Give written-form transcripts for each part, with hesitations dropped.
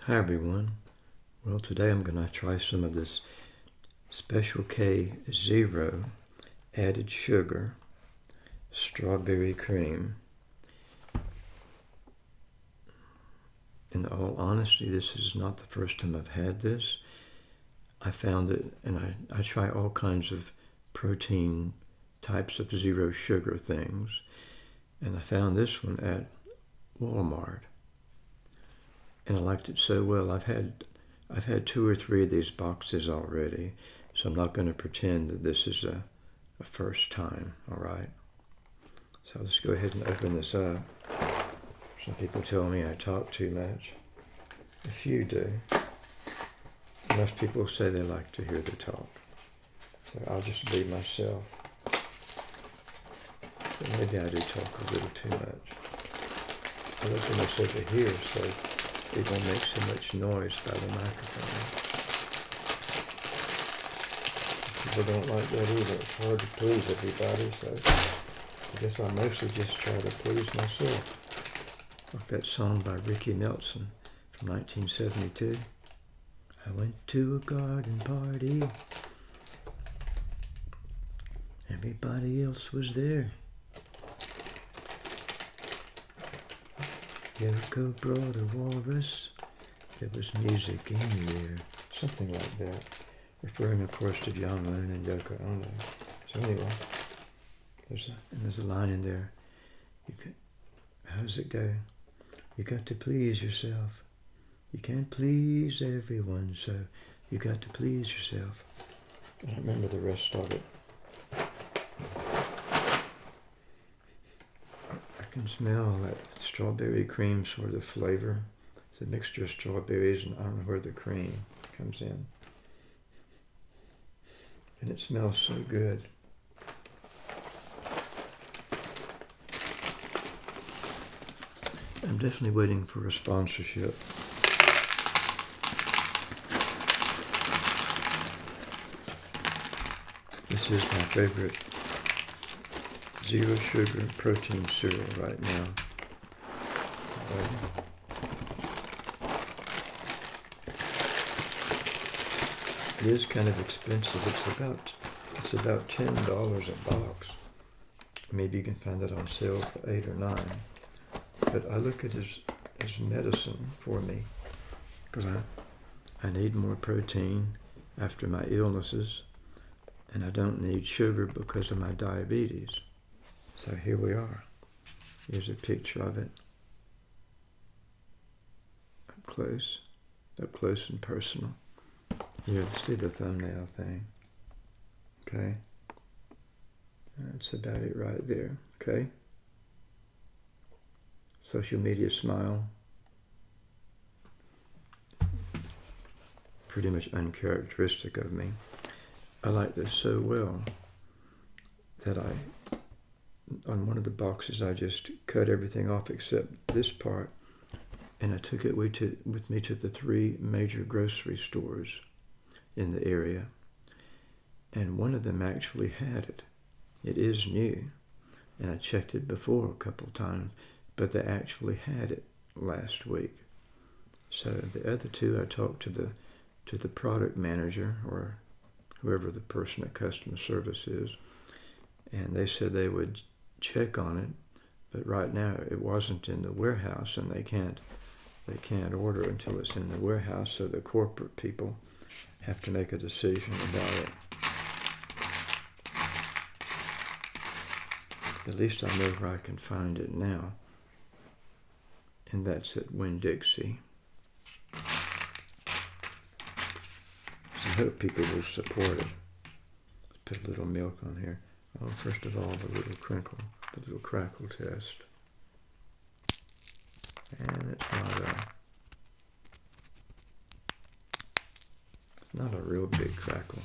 Hi everyone. Well, today I'm going to try some of this Special K Zero added sugar strawberry cream. In all honesty, this is not the first time I've had this. I found it, and I try all kinds of protein types of zero sugar things, and I found this one at Walmart. And I liked it so well. I've had 2 or 3 of these boxes already, so I'm not going to pretend that this is a first time, all right? So let's go ahead and open this up. Some people tell me I talk too much. A few do. Most people say they like to hear the talk. So I'll just be myself. But maybe I do talk a little too much. I open this over here so it won't make so much noise by the microphone. People don't like that either. It's hard to please everybody, so I guess I mostly just try to please myself. Like that song by Ricky Nelson from 1972. I went to a garden party. Everybody else was there. Yoko brought a walrus. There was music in the air. Something like that. Referring, of course, to John Lennon and Yoko Ono. So anyway, there's a line in there. How does it go? You got to please yourself. You can't please everyone, so you got to please yourself. I don't remember the rest of it. I can smell that strawberry cream sort of flavor. It's a mixture of strawberries, and I don't know where the cream comes in. And it smells so good. I'm definitely waiting for a sponsorship. This is my favorite zero sugar protein cereal right now. It is kind of expensive. It's about $10 a box. Maybe you can find that on sale for $8 or $9. But I look at it as medicine for me, because I need more protein after my illnesses, and I don't need sugar because of my diabetes. So here we are. Here's a picture of it. Up close and personal. Here, let's do the thumbnail thing. Okay. That's about it right there. Okay. Social media smile. Pretty much uncharacteristic of me. I like this so well that on one of the boxes, I just cut everything off except this part, and I took it with me to the 3 major grocery stores in the area, and one of them actually had it. It is new, and I checked it before a couple times, but they actually had it last week. So the other 2, I talked to the product manager, or whoever the person at customer service is, and they said they would check on it, but right now it wasn't in the warehouse, and they can't order until it's in the warehouse, so the corporate people have to make a decision about it. At least I know where I can find it now, and that's at Winn-Dixie. So I hope people will support it. Let's put a little milk on here. Oh, first of all, the little crackle test. And it's not a real big crackle.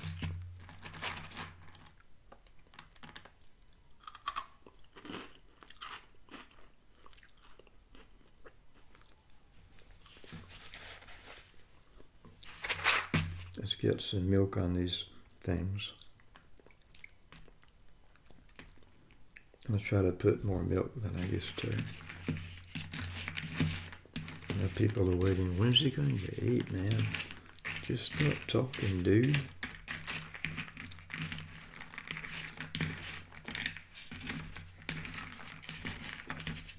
Let's get some milk on these things. I'm going to try to put more milk than I used to. Now people are waiting. When's he going to eat, man? Just stop talking, dude.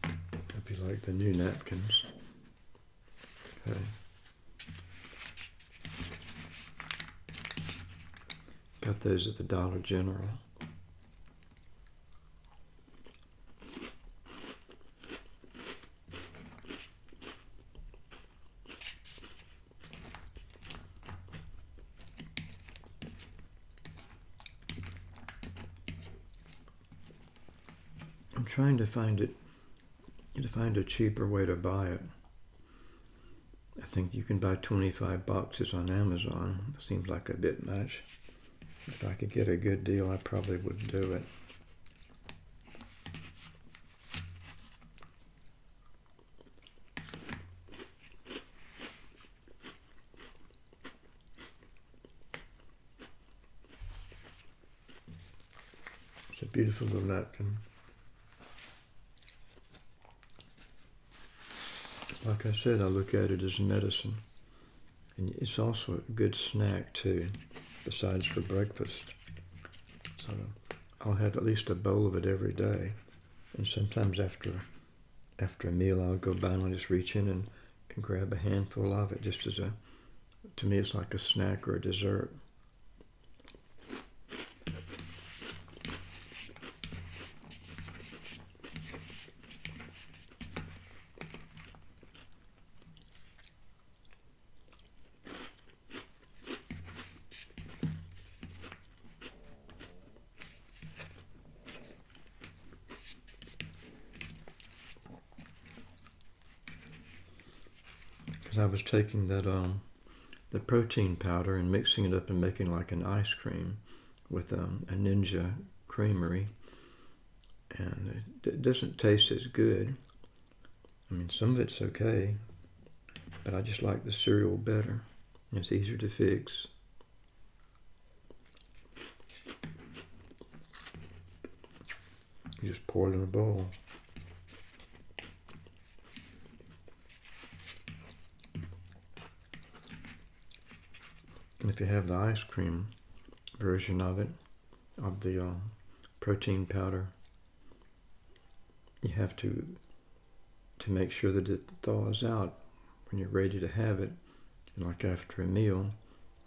Hope you like the new napkins. Okay. Got those at the Dollar General. I'm trying to find a cheaper way to buy it. I think you can buy 25 boxes on Amazon. It seems like a bit much. If I could get a good deal, I probably would do it. It's a beautiful little napkin. Like I said, I look at it as medicine. And it's also a good snack too, besides for breakfast. So I'll have at least a bowl of it every day. And sometimes after a meal, I'll go by and I'll just reach in and grab a handful of it just as to me, it's like a snack or a dessert. Because I was taking that the protein powder and mixing it up and making like an ice cream with a Ninja creamery, and it doesn't taste as good. I mean, some of it's okay, but I just like the cereal better. It's easier to fix. You just pour it in a bowl. And if you have the ice cream version of it, of the protein powder, you have to make sure that it thaws out when you're ready to have it, like after a meal.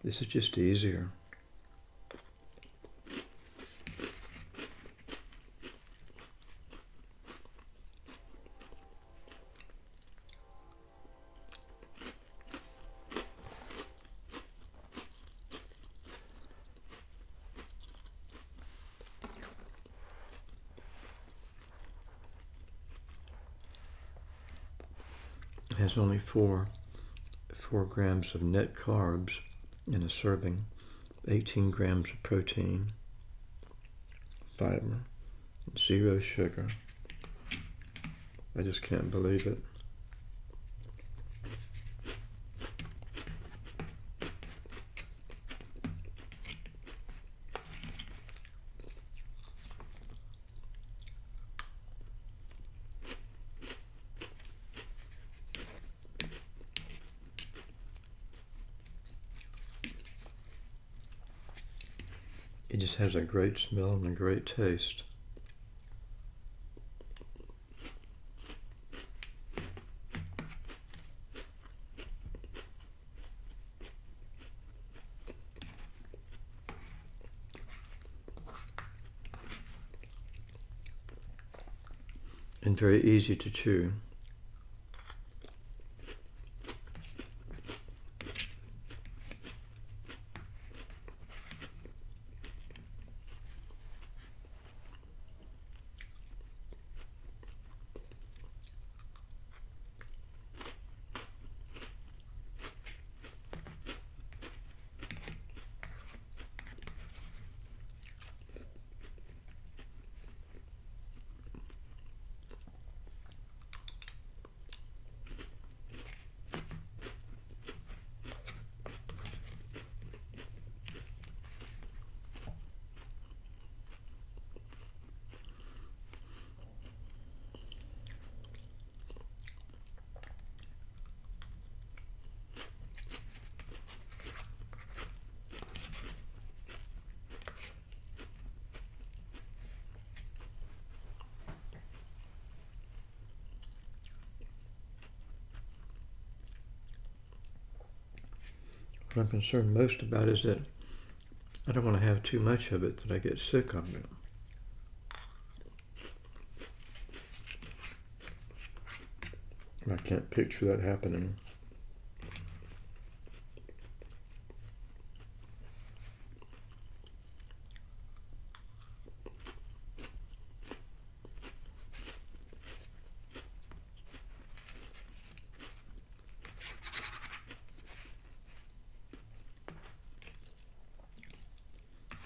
This is just easier. It has only 4 grams of net carbs in a serving, 18 grams of protein, fiber, 0 sugar. I just can't believe it. It just has a great smell and a great taste. And very easy to chew. What I'm concerned most about is that I don't want to have too much of it that I get sick of it. I can't picture that happening.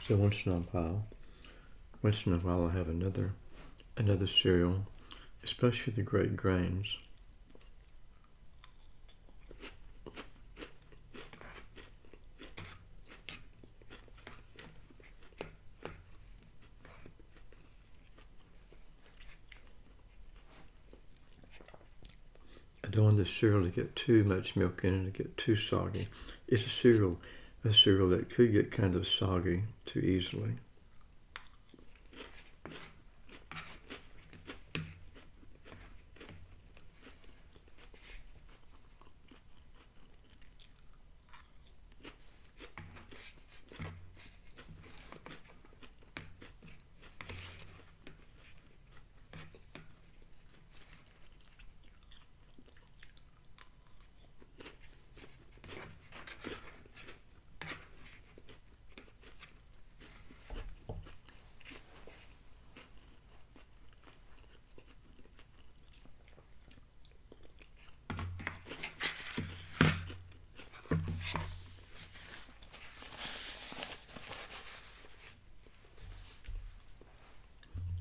So once in a while I'll have another cereal, especially the great grains. I don't want the cereal to get too much milk in it to get too soggy. It's a cereal that could get kind of soggy too easily.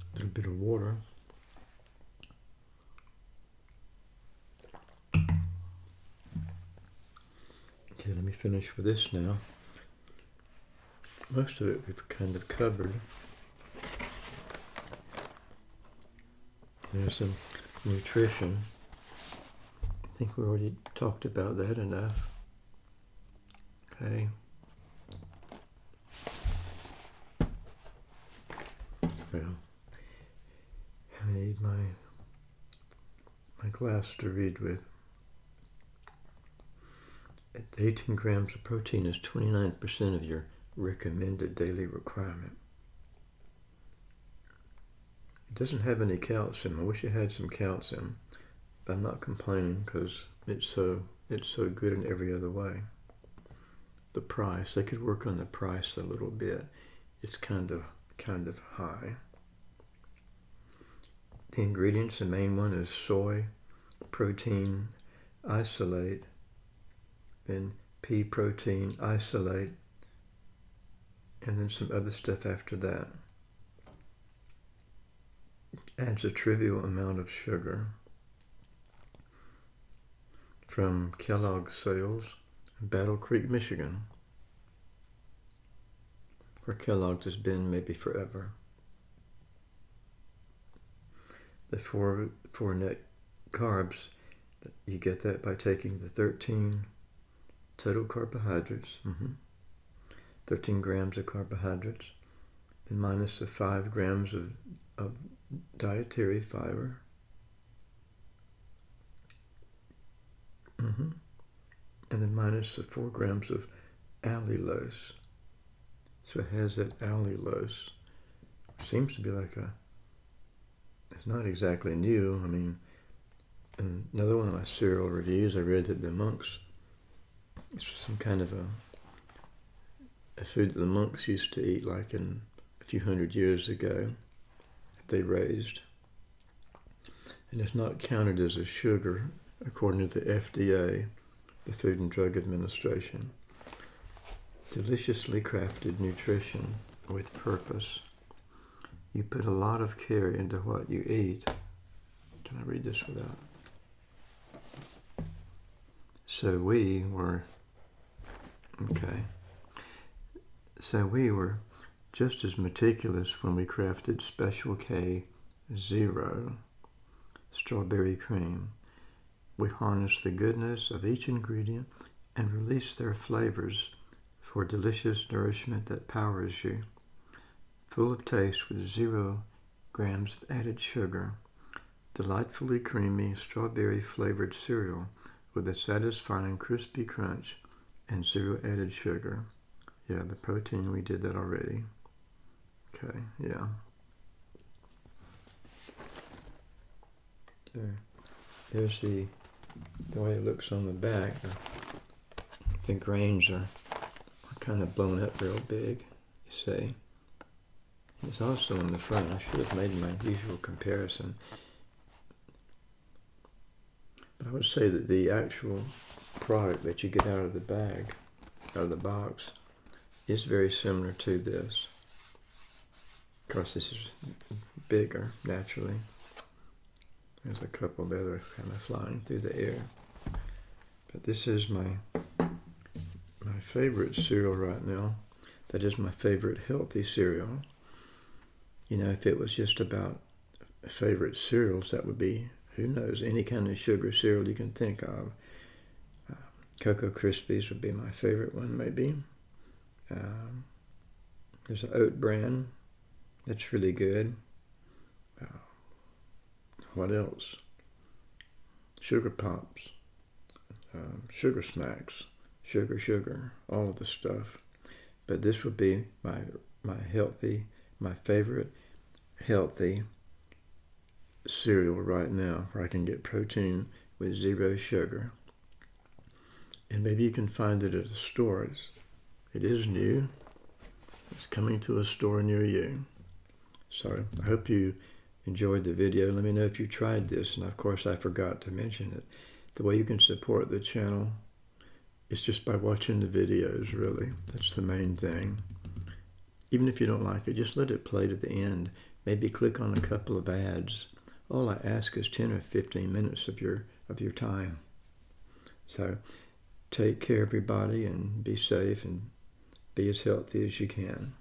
A little bit of water. Okay, let me finish with this now. Most of it we've kind of covered. There's some nutrition. I think we already talked about that enough. Okay. Well, I need my glass to read with. 18 grams of protein is 29% of your recommended daily requirement. It doesn't have any calcium. I wish it had some calcium, but I'm not complaining because it's so good in every other way. The price, they could work on the price a little bit. It's kind of high. The ingredients, the main one is soy protein isolate, then pea protein isolate, and then some other stuff after that. Adds a trivial amount of sugar. From Kellogg sales, Battle Creek, Michigan, where Kellogg has been maybe forever. The four net carbs, you get that by taking the 13 total carbohydrates, 13 grams of carbohydrates, then minus the 5 grams of dietary fiber, and then minus the 4 grams of allulose. So it has that allulose. Seems to be like it's not exactly new. I mean, in another one of my cereal reviews, I read that the monks, it's some kind of a food that the monks used to eat like in a few hundred years ago that they raised. And it's not counted as a sugar according to the FDA, the Food and Drug Administration. Deliciously crafted nutrition with purpose. You put a lot of care into what you eat. Can I read this without? So we were just as meticulous when we crafted Special K Zero strawberry cream. We harness the goodness of each ingredient and release their flavors for delicious nourishment that powers you. Full of taste with 0 grams of added sugar. Delightfully creamy strawberry flavored cereal with a satisfying crispy crunch and 0 added sugar. Yeah, the protein, we did that already. Okay, yeah. There's the way it looks on the back. The grains are kind of blown up real big, you see. It's also in the front. I should have made my usual comparison. But I would say that the actual product that you get out of the bag, out of the box, is very similar to this. Of course, this is bigger, naturally. There's a couple that are kind of flying through the air. But this is my favorite cereal right now. That is my favorite healthy cereal. You know, if it was just about favorite cereals, that would be, who knows, any kind of sugar cereal you can think of. Cocoa Krispies would be my favorite one, maybe. There's an oat bran that's really good. What else? Sugar Pops, Sugar Smacks, Sugar, all of the stuff. But this would be my favorite healthy cereal right now, where I can get protein with 0 sugar. And maybe you can find it at a store. It is new. It's coming to a store near you. So I hope you enjoyed the video. Let me know if you tried this. And of course, I forgot to mention it. The way you can support the channel is just by watching the videos, really. That's the main thing. Even if you don't like it, just let it play to the end. Maybe click on a couple of ads. All I ask is 10 or 15 minutes of your time. So take care, everybody, and be safe and be as healthy as you can.